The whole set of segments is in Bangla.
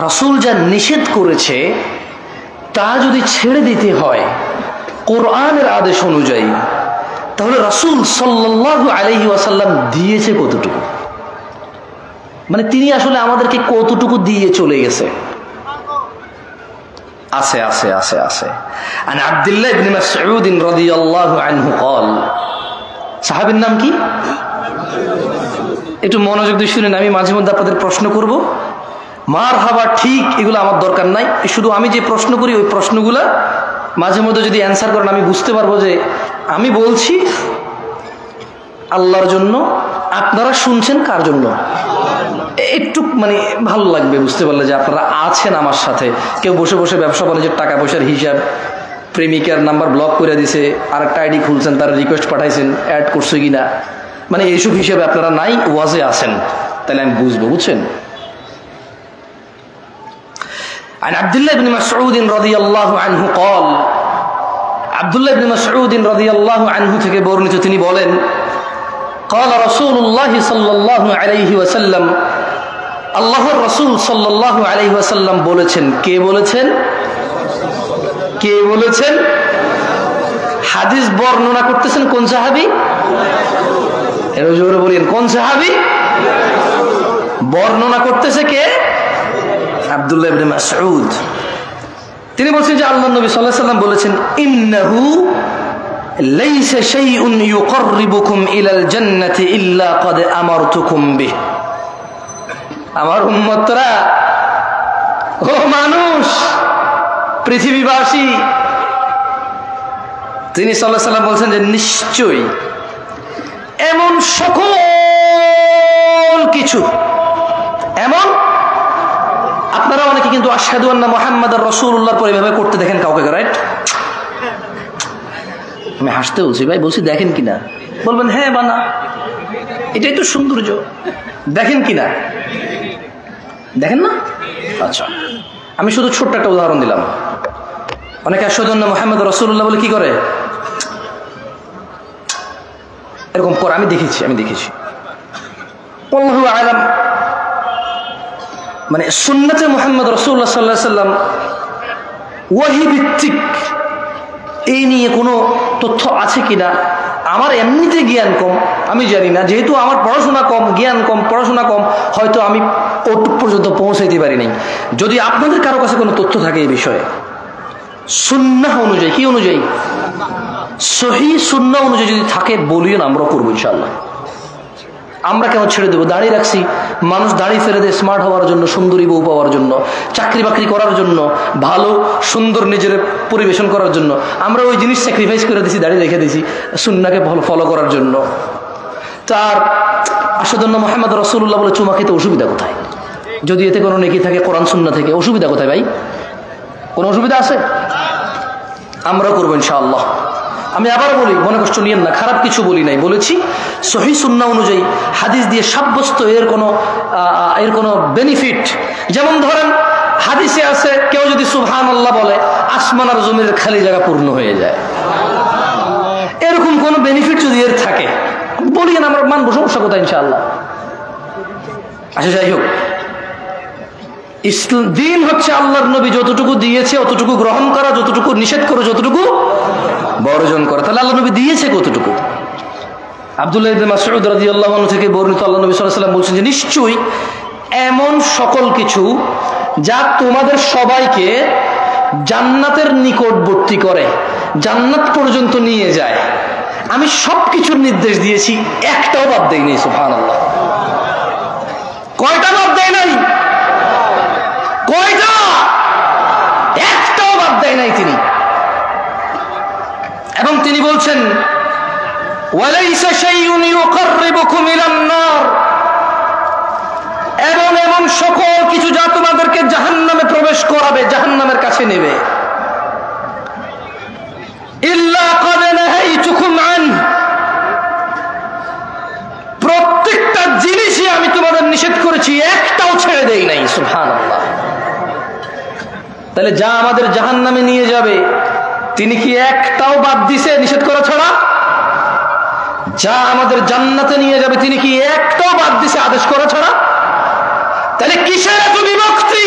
রাসূল যা নিষেধ করেছে তা যদি ছেড়ে দিতে হয় কোরআনের আদেশ অনুযায়ী, তাহলে রাসূল সাল্লাল্লাহু আলাইহি ওয়াসাল্লাম দিয়েছে কতটুকু? মানে তিনি আসলে আমাদেরকে কতটুকু দিয়ে চলে গেছে? আছে আছে আছে আছে। আন আব্দুল্লাহ ইবনে মাসউদ রাদিয়াল্লাহু আনহু قال, সাহাবীর নাম কি? একটু মনোযোগ দিয়ে শুনেন, আমি মাঝে মধ্যে আপনাদের প্রশ্ন করব। মারহাবা, ঠিক, এগুলো আমার দরকার নাই। শুধু আমি যে প্রশ্ন করি ওই প্রশ্নগুলা মাঝে মধ্যে যদি অ্যান্সার করেন আমি বুঝতে পারবো যে আমি বলছি আল্লাহর জন্য, আপনারা শুনছেন কার জন্য। একটু মানে ভালো লাগবে বুঝতে পারলে যে আপনারা আছেন আমার সাথে। কেউ বসে বসে ব্যবসা বাণিজ্যের টাকা পয়সার হিসাব, প্রেমিকার নাম্বার ব্লক করে দিছে, আর একটা আইডি খুলছেন, তার রিকোয়েস্ট পাঠাইছেন, অ্যাড করছে কিনা, মানে এইসব হিসাবে আপনারা নাই, ওয়াজে আছেন, তাহলে আমি বুঝবো, বুঝছেন। عن عبد الله بن مسعود رضي الله عنه قال, আব্দুল্লাহ ইবনে মাসউদ রাদিয়াল্লাহু আনহু থেকে বর্ণিত, তিনি বলেন, قال رسول الله صلى الله عليه وسلم, আল্লাহর রাসূল সাল্লাল্লাহু আলাইহি ওয়াসাল্লাম বলেছেন। কে বলেছেন? কে বলেছেন? হাদিস বর্ণনা করতেছেন কোন সাহাবী? এর জোরে বলেন, কোন সাহাবী? বর্ণনা করতেছে কে? আব্দুল্লাহ ইবনে মাসউদ। তিনি বলছেন যে আল্লাহর নবী সাল্লাল্লাহু আলাইহি ওয়াসাল্লাম বলেছেন, ইন্নাহু লাইসা শাইউন ইউকাররিবুকুম ইলাল জান্নাতি ইল্লা ক্বাদ আমারতুকুম বিহ। আমার উম্মতরা, ও মানুষ, পৃথিবীবাসী, তিনি সাল্লাল্লাহু আলাইহি ওয়াসাল্লাম বলছেন যে নিশ্চয়ই এমন সকল কিছু, এমন, আপনারা অনেকে কিন্তু আশহাদু আন্না মুহাম্মাদার রাসূলুল্লাহর পরে এভাবে করতে দেখেন কাউকে, রাইট? আমি হাসতে বলছি ভাই, বলছি দেখেন কিনা, বলবেন হ্যাঁ বানা, এটাই তো সৌন্দর্য, দেখেন কিনা, দেখেন না? আচ্ছা, আমি শুধু ছোট্ট একটা উদাহরণ দিলাম। অনেকে আশহাদু আন্না মুহাম্মাদার রাসূলুল্লাহ বলে কি করে, এরকম করে, আমি দেখেছি আল্লাহু আ'লাম। মানে সুন্নাতে মুহাম্মদ রাসূলুল্লাহ সাল্লাল্লাহু আলাইহি ওয়াসাল্লাম ওয়াহী ভিত্তিক এই নিয়ে কোনো তথ্য আছে কিনা, আমার এমনিতে জ্ঞান কম, আমি জানি না, যেহেতু আমার পড়াশোনা কম, জ্ঞান কম, পড়াশোনা কম, হয়তো আমি ওটুক পর্যন্ত পৌঁছাইতে পারি নাই। যদি আপনাদের কারো কাছে কোনো তথ্য থাকে এই বিষয়ে, সুন্নাহ অনুযায়ী, কি অনুযায়ী? সহিহ সুন্নাহ অনুযায়ী যদি থাকে বলিও না, আমরা করবো ইনশাআল্লাহ। আমরা কেন ছেড়ে দেবো? দাড়ি রাখছি, মানুষ দাড়ি ফেলে দেয় স্মার্ট হওয়ার জন্য, সুন্দরী বউ পাওয়ার জন্য, চাকরি বাকরি করার জন্য, ভালো সুন্দর নিজের পরিবেশন করার জন্য। আমরা ওই জিনিস স্যাক্রিফাইস করে দিছি, দাড়ি রেখে দিছি সুন্নাহকে ফলো করার জন্য। তার আশহাদু আন্না মুহাম্মাদ রাসূলুল্লাহ বলে চুমা খেতে অসুবিধা কোথায়? যদি এতে কোনো নেকি থাকে কোরআন সুন্নাহ থেকে, অসুবিধা কোথায় ভাই? কোনো অসুবিধা আছে? আমরাও করবো ইনশাআল্লাহ। আমি আবার বলি, মনে কষ্ট নিয়েন না, খারাপ কিছু বলি নাই, বলেছি সহিহ সুন্নাহ অনুযায়ী হাদিস দিয়ে সাব্যস্ত এর কোনো বেনিফিট। যেমন ধরেন হাদিসে আছে কেউ যদি সুবহানাল্লাহ বলে আসমান আর জমিনের খালি জায়গা পূর্ণ হয়ে যায়, এরকম কোনো বেনিফিট যদি এর থাকে বলিয়েন, আমরা মানবো, সমস্যা কোথায় ইনশাআল্লাহ। আচ্ছা, যাই হোক, দিন হচ্ছে আল্লাহর নবী যতটুকু দিয়েছে অতটুকু গ্রহণ করা, যতটুকু নিষেধ করো যতটুকু বর্জন করা। তাহলে আল্লাহ নবী দিয়েছে কতটুকু? আব্দুল্লাহ ইবনে মাসউদ রাদিয়াল্লাহু আনহু থেকে বর্ণিত, আল্লাহ নবী সাল্লাল্লাহু আলাইহি ওয়াসাল্লাম বলছেন যে নিশ্চয়ই এমন সকল কিছু যা তোমাদের সবাইকে জান্নাতের নিকটবর্তী করে, জান্নাত পর্যন্ত নিয়ে যায়, আমি সবকিছুর নির্দেশ দিয়েছি, একটাও বাদ দেইনি। সুবহানাল্লাহ। কয়টা বাদ দেয় নাই? কয়টা? একটাও বাদ দেয় নাই তিনি। এবং তিনি বলছেন ওয়ালাইসা শাইউন ইউকাররিবুকুম ইলান নার, এমন সকল কিছু যা তোমাদেরকে জাহান্নামে প্রবেশ করাবে, জাহান্নামের কাছে নেবে, ইল্লা ক্বাদ নাহাইতুকুম আন, প্রত্যেকটা জিনিসই আমি তোমাদের নিষেধ করেছি, একটাও ছেড়ে দেই নাই। সুবহানাল্লাহ। তাহলে যা আমাদের জাহান্নামে নিয়ে যাবে তিনি কি একটাও বাদ দিছে নিষেধ করা ছাড়া? যা আমাদের জান্নাতে নিয়ে যাবে তিনি কি একটাও বাদ দিছে আদেশ করা ছাড়া? তাহলে কিসের এত বিভক্তি?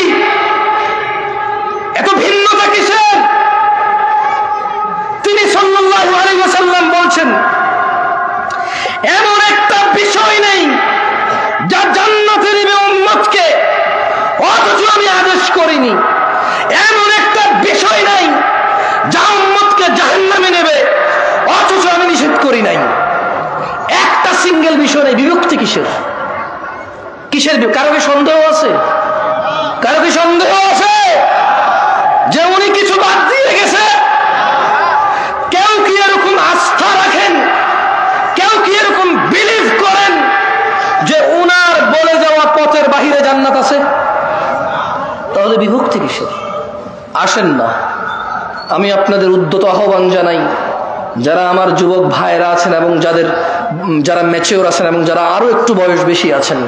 করি নাই, একটা সিঙ্গেল বিষয় নেই। বিভক্তি কিসের? কিসের? কারো কি সন্দেহ আছে? কারো কি সন্দেহ আছে যে উনি কিছু বাদ দিয়ে গেছে? কেউ কি এরকম আস্থা রাখেন, কেউ কি এরকম বিলিভ করেন যে উনার বলে যাওয়া পথের বাহিরে জান্নাত আছে? তাহলে বিভক্তি কিসের? আসেন না, আমি আপনাদের উদ্যত আহ্বান জানাই, যারা আমার যুবক ভাইরা আছেন এবং যারা ম্যাচিওর আছেন এবং যারা আরো একটু বয়স বেশি আছেন,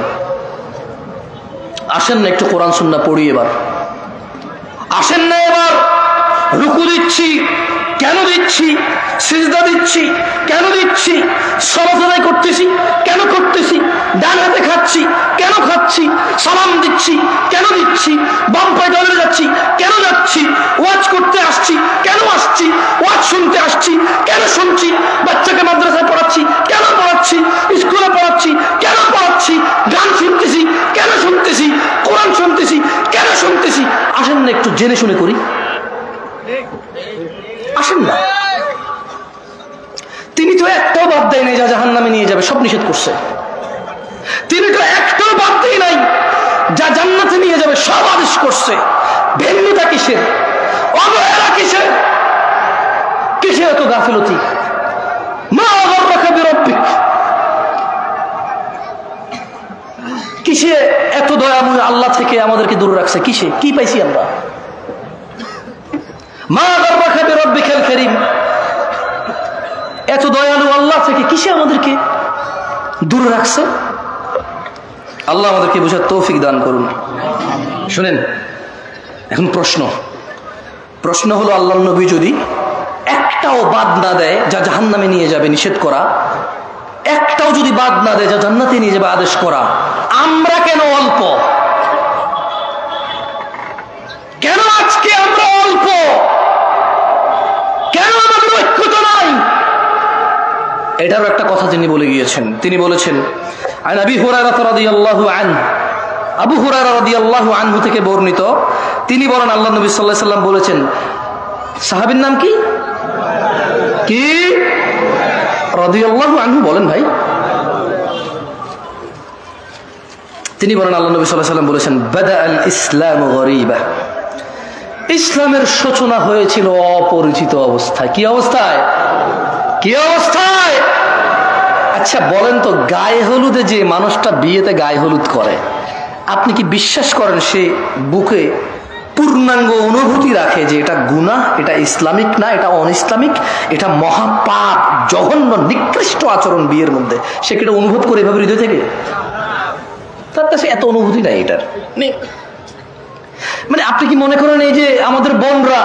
আসেন না একটু কোরআন সুন্নাহ পড়ি। এবার আসেন না, এবার রুকু দিচ্ছি কেন দিচ্ছি, সিজদা দিচ্ছি কেন দিচ্ছি, সালাত আদায় করতেছি কেন করতেছি, ডান হাতে খাচ্ছি কেন খাচ্ছি, সালাম দিচ্ছি কেন দিচ্ছি, বাম পায়ে ডলে যাচ্ছি কেন যাচ্ছি, ওয়াজ করতে আসছি কেন আসছি, ওয়াজ শুনতে আসছি কেন শুনছি, বাচ্চাকে মাদ্রাসায় পড়াচ্ছি কেন পড়াচ্ছি, স্কুলে পড়াচ্ছি কেন পড়াচ্ছি, গান শুনতেছি কেন শুনতেছি, কোরআন শুনতেছি কেন শুনতেছি। আসেন না একটু জেনে শুনে করি। আসেন না। তিনি তো একটাও বাদ দেয় নাই যা জাহান্নামে নিয়ে যাবে, সব নিষেধ করছে। তিনি তো একটাও বাদ দেয় নাই যা জান্নাতে নিয়ে যাবে, সব আদেশ করছে। ভিন্নতা কিসের? অবহেলা কিসের? কিসের এত গাফিলতি? মা গররাকা বিরব্বিক, কিসে এত দয়াময় আল্লাহ থেকে আমাদেরকে দূরে রাখছে? কিসে? কি পাইছি আমরা? মা গররাকা বিরব্বিকাল কারীম, এত দয়ালু আল্লাহ থেকে কিসে আমাদেরকে দূরে রাখছে? আল্লাহ আমাদেরকে বোঝার তৌফিক দান করুন। শুনেন, এখন প্রশ্ন হলো, আল্লাহর নবী যদি একটাও বাদ না দেয় যা জাহান্নামে নিয়ে যাবে নিষেধ করা, একটাও যদি বাদ না দেয় যা জান্নাতে নিয়ে যাবে আদেশ করা, আমরা কেন অল্প? কেন আজকে আমরা অল্প? কেন আমাদের ঐক্যতা নাই? এটারও একটা কথা তিনি বলে গিয়েছেন। তিনি বলেছেন, আন আবি হুরায়রা রাদিয়াল্লাহু আনহু, আবু হুরায়রা রাদিয়াল্লাহু আনহু থেকে বর্ণিত, তিনি বলেন আল্লাহর নবী সাল্লাল্লাহু আলাইহি সাল্লাম বলেছেন, সাহাবীর নাম কি? কি রাদিয়াল্লাহু আনহু বলেন ভাই? তিনি বলেন আল্লাহর নবী সাল্লাল্লাহু আলাইহি সাল্লাম বলেছেন, বাদাআল ইসলামু গরীবা, ইসলামের সূচনা হয়েছিল অপরিচিত অবস্থায়। কি অবস্থায়? কি অবস্থায়? আচ্ছা বলেন তো, গায়ে হলুদে যে মানুষটা বিয়েতে গায়ে হলুদ করে, আপনি কি বিশ্বাস করেন সে বুকে পূর্ণাঙ্গ অনুভূতি রাখে যে এটা গুনাহ, এটা ইসলামিক না, এটা অন ইসলামিক, এটা মহাপাপ, জঘন্য নিকৃষ্ট আচরণ বিয়ের মধ্যে? সে কি এটা অনুভব করে এভাবে হৃদয় থেকে? তার কাছে এত অনুভূতি নাই এটার। মানে আপনি কি মনে করেন এই যে আমাদের বোনরা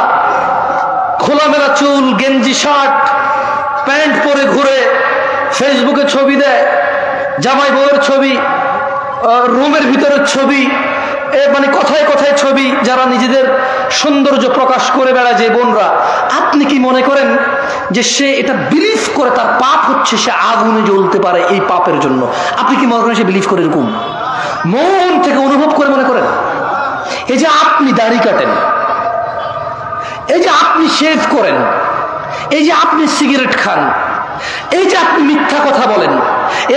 খোলামেলা চুল, গেঞ্জি, শার্ট, প্যান্ট পরে ঘুরে, ফেসবুকে ছবি দেয়, জামাই বউয়ের ছবি, রুমের ভিতরের ছবি, মানে কথায় কথায় ছবি, যারা নিজেদের সৌন্দর্য প্রকাশ করে বেড়ায় যে বোনরা, আপনি কি মনে করেন যে সে এটা বিলিভ করে তার পাপ হচ্ছে, সে আগুনে জ্বলতে পারে এই পাপের জন্য? আপনি কি মনে করেন সে বিলিভ করে? এরকম মন থেকে অনুভব করে মনে করেন? এই যে আপনি দাড়ি কাটেন, এই যে আপনি শেভ করেন, এই যে আপনি সিগারেট খান, এই যে আপনি মিথ্যা কথা বলেন,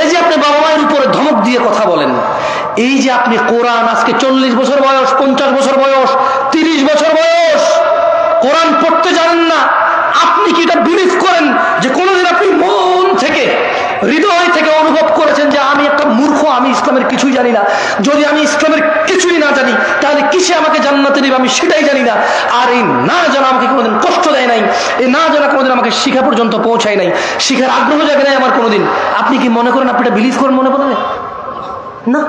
এই যে আপনি বাবা মায়ের উপরে ধমক দিয়ে কথা বলেন, এই যে আপনি কোরআন আজকে 40 বছর বয়স, 50 বছর বয়স, 30 বছর বয়স, কোরআন পড়তে জানেন না, আপনি কি এটা বিলিভ করেন যে কোনোদিন আপনি মন থেকে, হৃদয় থেকে অনুভব করেছেন যে আমি একটা মূর্খ, আমি ইসলামের কিছুই জানি না? যদি আমি ইসলামের কিছুই না জানি তাহলে কিসে আমাকে জান্নাতে নেবে আমি সেটাই জানি না। আর এই না জানা আমাকে কোনোদিন কষ্ট দেয় নাই, এই না জানা কোনোদিন আমাকে শিখা পর্যন্ত পৌঁছায় নাই, শিখার আগ্রহ জাগে নাই আমার কোনোদিন। আপনি কি মনে করেন আপনি এটা বিলিভ করেন মনে পড়ে না?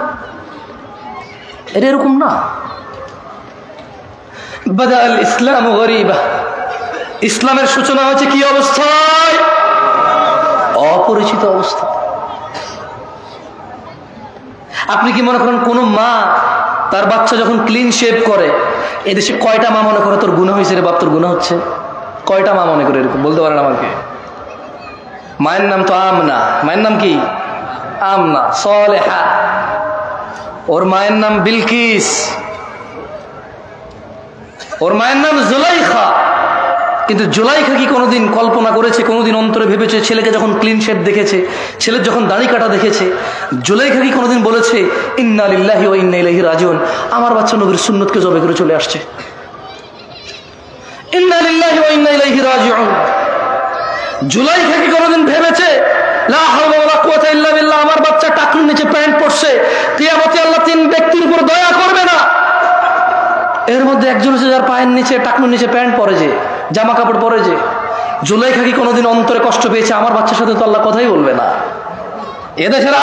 এটা এরকম না। বাদাল ইসলাম গরীবা, ইসলামের সূচনা হয়েছে কি অবস্থায়? অপরিচিত অবস্থা। আপনি কি মনে করেন কোন মা তার বাচ্চা যখন ক্লিন শেভ করে, এদেশে কয়টা মা মনে করে তোর গুনাহ হয়েছে রে বাপ, তোর গুনাহ হচ্ছে? কয়টা মা মনে করে এরকম? বলতে পারেন আমাকে? মায়ের নাম তো আমনা। মায়ের নাম কি? আমনা সলেহা। ওর মায়ের নাম বিলকিস, ওর মায়ের নাম জুলাইখা, কিন্তু জুলাইখা কি কোনোদিন কল্পনা করেছে, কোনোদিন অন্তরে ভেবেছে, ছেলেকে যখন ক্লিন শেভ দেখেছে, ছেলের যখন দাড়ি কাটা দেখেছে, জুলাইখা কি কোনোদিন বলেছে ইন্না লিল্লাহি ওয়া ইন্না ইলাইহি রাজিউন, আমার বাচ্চা নবীর সুন্নতকে জবে করে চলে আসছে? ইন্না লিল্লাহি ওয়া ইন্না ইলাইহি রাজিউন। জুলাইখা কি কোনোদিন ভেবেছে লা হাওলা ওয়ালা কুওয়াতা ইল্লা বিল্লাহ, আমার বাচ্চা টাকনুর নিচে প্যান্ট পরছে, কিয়ামতে আল্লাহ তিন ব্যক্তির উপর দয়া করবে না? এর মধ্যে একজন হচ্ছে যার পায়ের নিচে টাকনুর নিচে প্যান্ট পরে, যে জামা কাপড় পরে। যে জুলাইখা কি কোনোদিন অন্তরে কষ্ট পেয়েছে আমার বাচ্চার সাথে তো আল্লাহ কথাই বলবে না? এদেশের